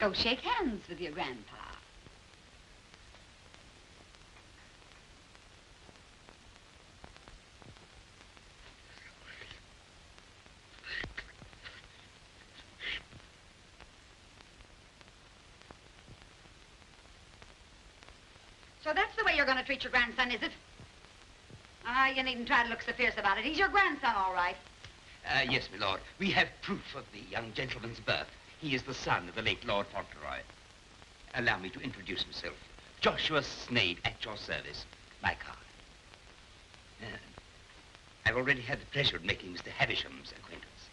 Go shake hands with your grandpa. So that's the way you're going to treat your grandson, is it? Ah, you needn't try to look so fierce about it. He's your grandson, all right. Yes, my lord. We have proof of the young gentleman's birth. He is the son of the late Lord Fauntleroy. Allow me to introduce himself. Joshua Snade, at your service. My card. I've already had the pleasure of making Mr. Havisham's acquaintance.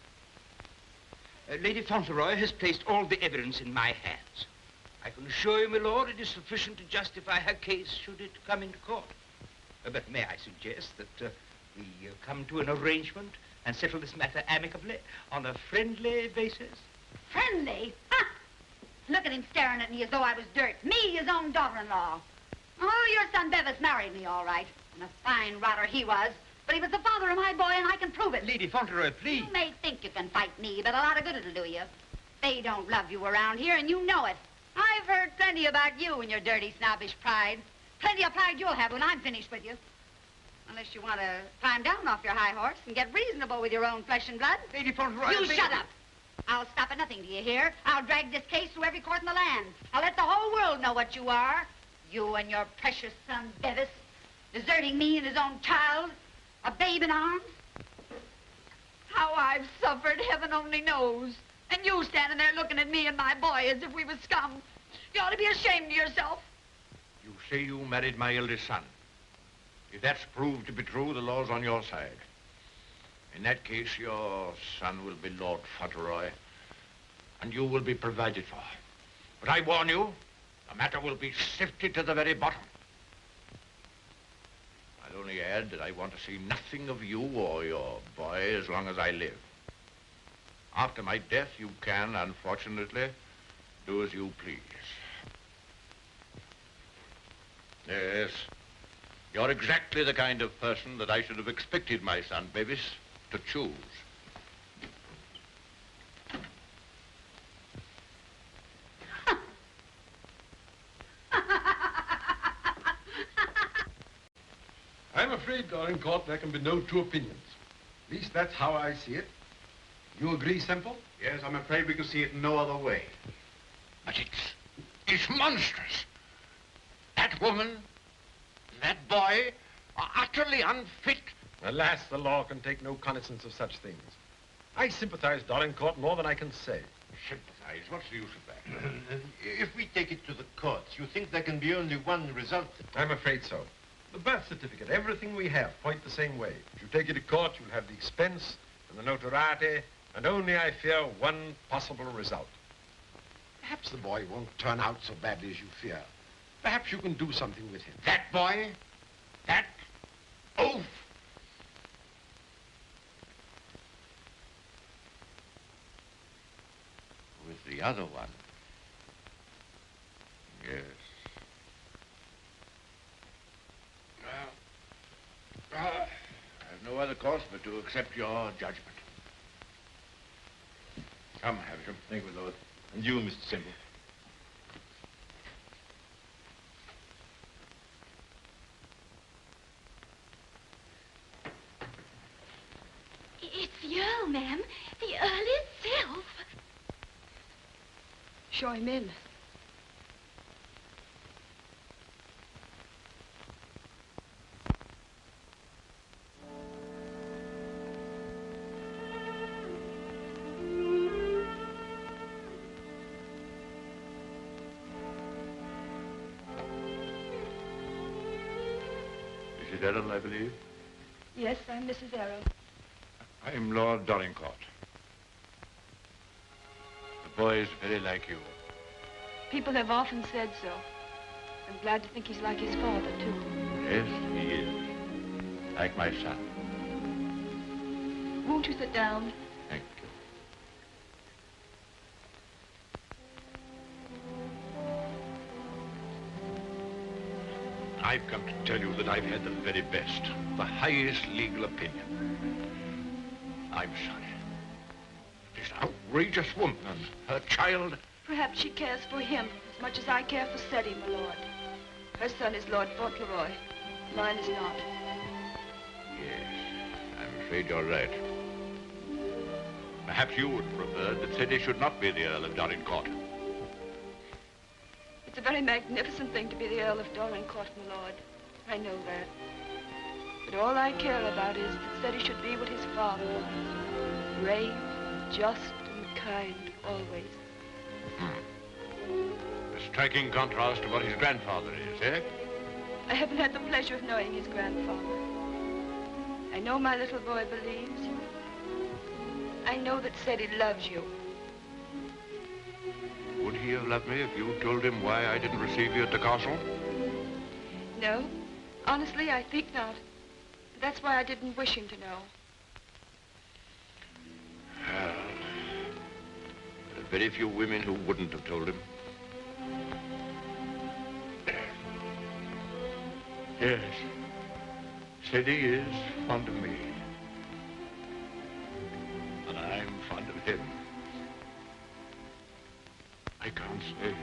Lady Fauntleroy has placed all the evidence in my hands. I can assure you, my lord, it is sufficient to justify her case should it come into court. But may I suggest that we come to an arrangement and settle this matter amicably on a friendly basis? Friendly? Ha! Look at him staring at me as though I was dirt. Me, his own daughter-in-law. Oh, your son Bevis married me, all right. And a fine rotter he was. But he was the father of my boy, and I can prove it. Lady Fauntleroy, please. You may think you can fight me, but a lot of good it'll do you. They don't love you around here, and you know it. I've heard plenty about you and your dirty, snobbish pride. Plenty of pride you'll have when I'm finished with you. Unless you want to climb down off your high horse and get reasonable with your own flesh and blood. Lady Fauntleroy... You shut up. I'll stop at nothing, do you hear? I'll drag this case through every court in the land. I'll let the whole world know what you are. You and your precious son, Bevis, deserting me and his own child, a babe in arms. How I've suffered, heaven only knows. And you standing there looking at me and my boy as if we were scum. You ought to be ashamed of yourself. You say you married my eldest son. If that's proved to be true, the law's on your side. In that case, your son will be Lord Fauntleroy, and you will be provided for. But I warn you, the matter will be sifted to the very bottom. I'll only add that I want to see nothing of you or your boy as long as I live. After my death, you can, unfortunately, do as you please. Yes, you're exactly the kind of person that I should have expected my son, Bevis, to choose. I'm afraid, Dorincourt, there can be no two opinions. At least that's how I see it. You agree, Semple? Yes, I'm afraid we can see it no other way. But it's monstrous. That woman, that boy, are utterly unfit. Alas, the law can take no cognizance of such things. I sympathize, Dorincourt, more than I can say. Sympathize? What's the use of that? If we take it to the courts, you think there can be only one result? I'm afraid so. The birth certificate, everything we have, point the same way. If you take it to court, you'll have the expense and the notoriety, and only, I fear, one possible result. Perhaps the boy won't turn out so badly as you fear. Perhaps you can do something with him. That boy? That oaf? With the other one. Yes. Well, I have no other course but to accept your judgment. Come, Havisham. Thank you, Lord. And you, Mr. Semple. It's the Earl, ma'am. The Earl itself. Show him in. Mrs. Errol, I believe. Yes, I'm Mrs. Errol. I'm Lord Dorincourt. The boy is very like you. People have often said so. I'm glad to think he's like his father, too. Yes, he is. Like my son. Won't you sit down? Thank you. I've come to tell you that I've had the very best, the highest legal opinion. I'm sorry. This outrageous woman and her child... Perhaps she cares for him as much as I care for Seddy, my lord. Her son is Lord Fauntleroy. Mine is not. Yes, I'm afraid you're right. Perhaps you would prefer that Seddy should not be the Earl of Dorincourt. It's a very magnificent thing to be the Earl of Dorincourt, my lord. I know that. But all I care about is that Seddy should be what his father was. Brave, just, and kind, always. A striking contrast to what his grandfather is, eh? I haven't had the pleasure of knowing his grandfather. I know my little boy believes. I know that Seddy loves you. Would he have loved me if you told him why I didn't receive you at the castle? No, honestly, I think not. That's why I didn't wish him to know. Well, there are very few women who wouldn't have told him. Yes, Seddy is fond of me. And I'm fond of him. I can't say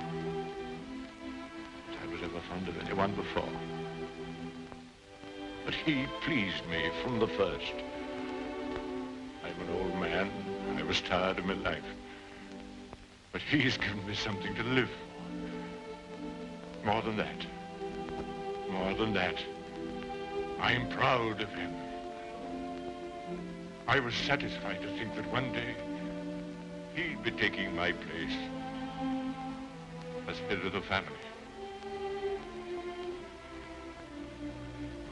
that I was ever fond of anyone before. But he pleased me from the first. I'm an old man. I was tired of my life. But he's given me something to live for. More than that. More than that. I'm proud of him. I was satisfied to think that one day he'd be taking my place as head of the family.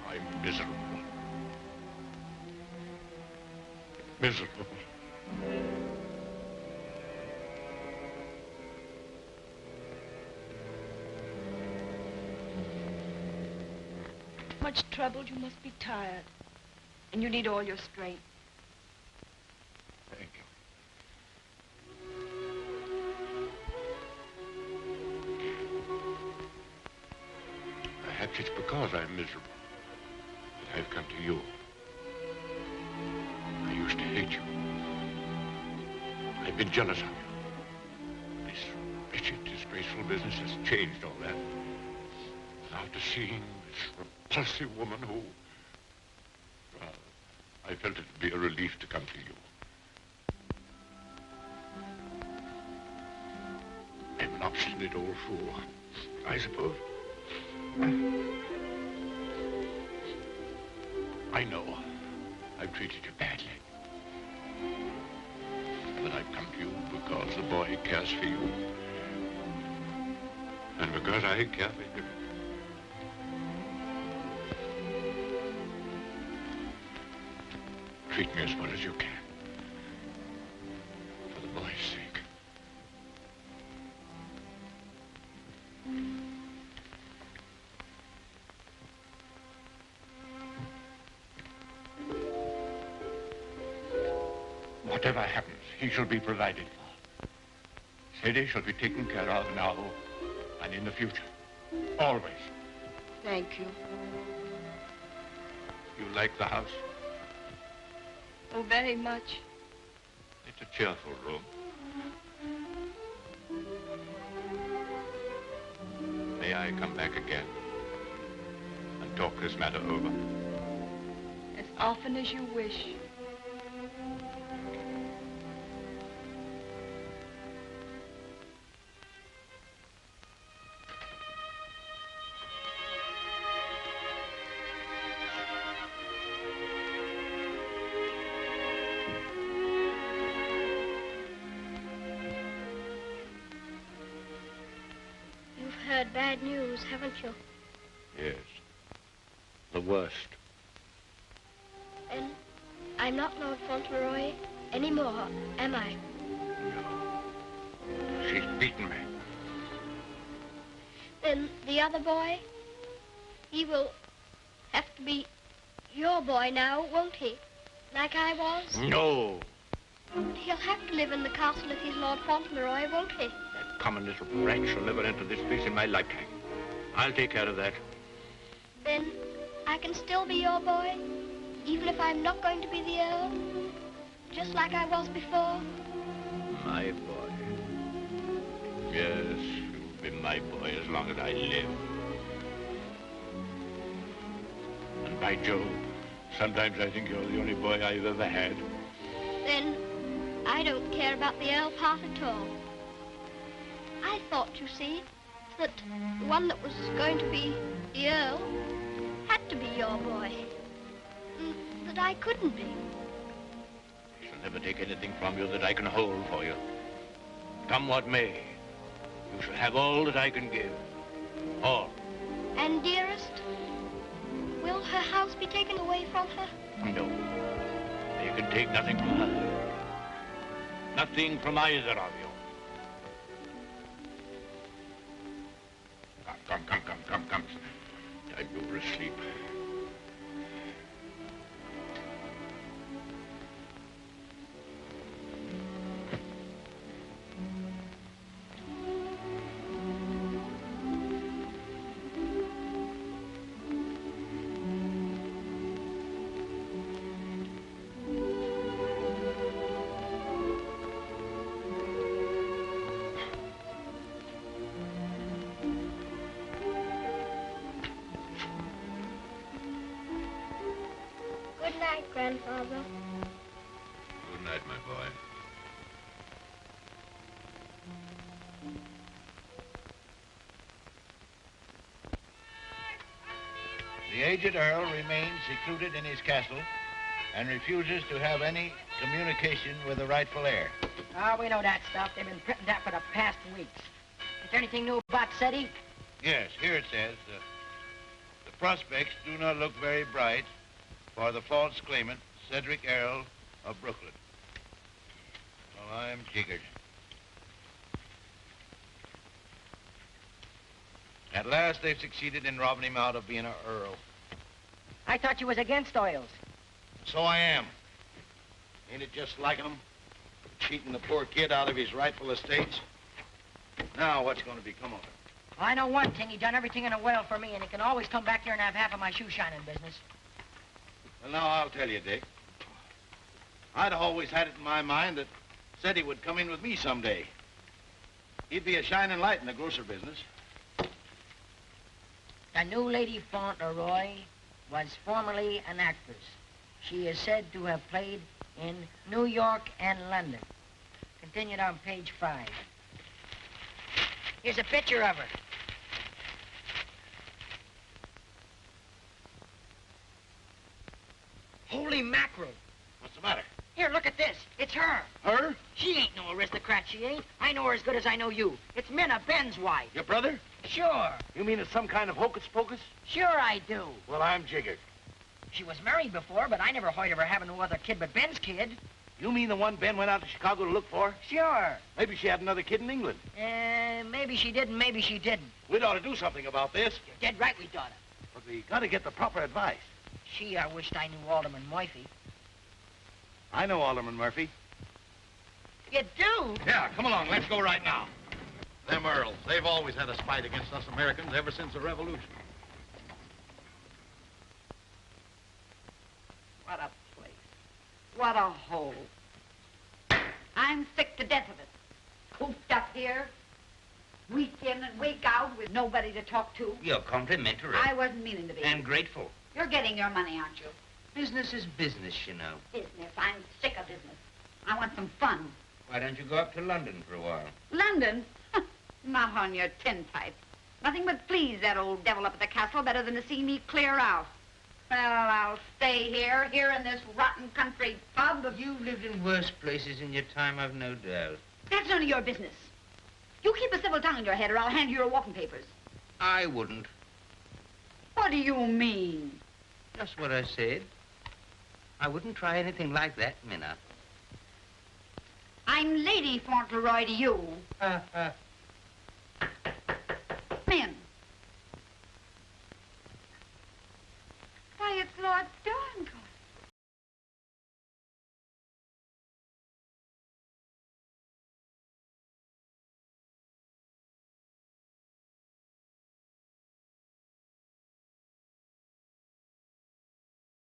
I'm miserable. Miserable. Much troubled, you must be tired. And you need all your strength. Thank you. Perhaps it's because I'm miserable that I've come to you. I used to hate you. I've been jealous of you. This wretched, disgraceful business has changed all that. After seeing this repulsive woman who... Well, I felt it'd be a relief to come to you. I'm an obstinate old fool, I suppose. I know I've treated you badly. But I've come to you because the boy cares for you. And because I care for him. Treat me as well as you can. For the boy's sake. Whatever happens, he shall be provided for. Sadie shall be taken care of now and in the future. Always. Thank you. You like the house? Oh, very much. It's a cheerful room. May I come back again and talk this matter over? As often as you wish. Heard bad news, haven't you? Yes. The worst. And I'm not Lord Fauntleroy anymore, am I? No. She's beaten me. Then the other boy, he will have to be your boy now, won't he? Like I was? No. He'll have to live in the castle if he's Lord Fauntleroy, won't he? That common little brat shall never enter this place in my lifetime. I'll take care of that. Then I can still be your boy, even if I'm not going to be the Earl, just like I was before. My boy. Yes, you'll be my boy as long as I live. And by Jove, sometimes I think you're the only boy I've ever had. Then I don't care about the Earl part at all. I thought, you see, that the one that was going to be the Earl had to be your boy. That I couldn't be. I shall never take anything from you that I can hold for you. Come what may, you shall have all that I can give. All. And dearest, will her house be taken away from her? No. You can take nothing from her. Nothing from either of you. Come. Time you were asleep. Good night, Grandfather. Good night, my boy. The aged Earl remains secluded in his castle and refuses to have any communication with the rightful heir. Oh, we know that stuff. They've been printing that for the past weeks. Is there anything new about SETI? Yes, here it says, the prospects do not look very bright for the false claimant, Cedric Earl of Brooklyn. Well, I'm jiggered. At last, they've succeeded in robbing him out of being an earl. I thought you was against oils. So I am. Ain't it just like him? Cheating the poor kid out of his rightful estates? Now, what's going to become of it? I know one thing. He done everything in a well for me, and he can always come back here and have half of my shoe shining business. Well, now, I'll tell you, Dick. I'd always had it in my mind that said he would come in with me someday. He'd be a shining light in the grocer business. The new Lady Fauntleroy was formerly an actress. She is said to have played in New York and London. Continued on page 5. Here's a picture of her. Holy mackerel. What's the matter? Here, look at this. It's her. Her? She ain't no aristocrat, she ain't. I know her as good as I know you. It's Minna, Ben's wife. Your brother? Sure. You mean it's some kind of hocus pocus? Sure I do. Well, I'm jiggered. She was married before, but I never heard of her having no other kid but Ben's kid. You mean the one Ben went out to Chicago to look for? Sure. Maybe she had another kid in England. Maybe she did and maybe she didn't. We'd ought to do something about this. You're dead right we oughta. But we gotta get the proper advice. Gee, I wished I knew Alderman Murphy. I know Alderman Murphy. You do? Yeah, come along. Let's go right now. Them Earls, they've always had a spite against us Americans ever since the Revolution. What a place. What a hole. I'm sick to death of it. Cooped up here, week in and week out with nobody to talk to. You're complimentary. I wasn't meaning to be. And grateful. You're getting your money, aren't you? Business is business, you know. Business. I'm sick of business. I want some fun. Why don't you go up to London for a while? London? Not on your tintype. Nothing but please that old devil up at the castle better than to see me clear out. Well, I'll stay here in this rotten country pub. You've lived in worse places in your time, I've no doubt. That's none of your business. You keep a civil tongue in your head or I'll hand you your walking papers. I wouldn't. What do you mean? Just what I said. I wouldn't try anything like that, Minna. I'm Lady Fauntleroy to you.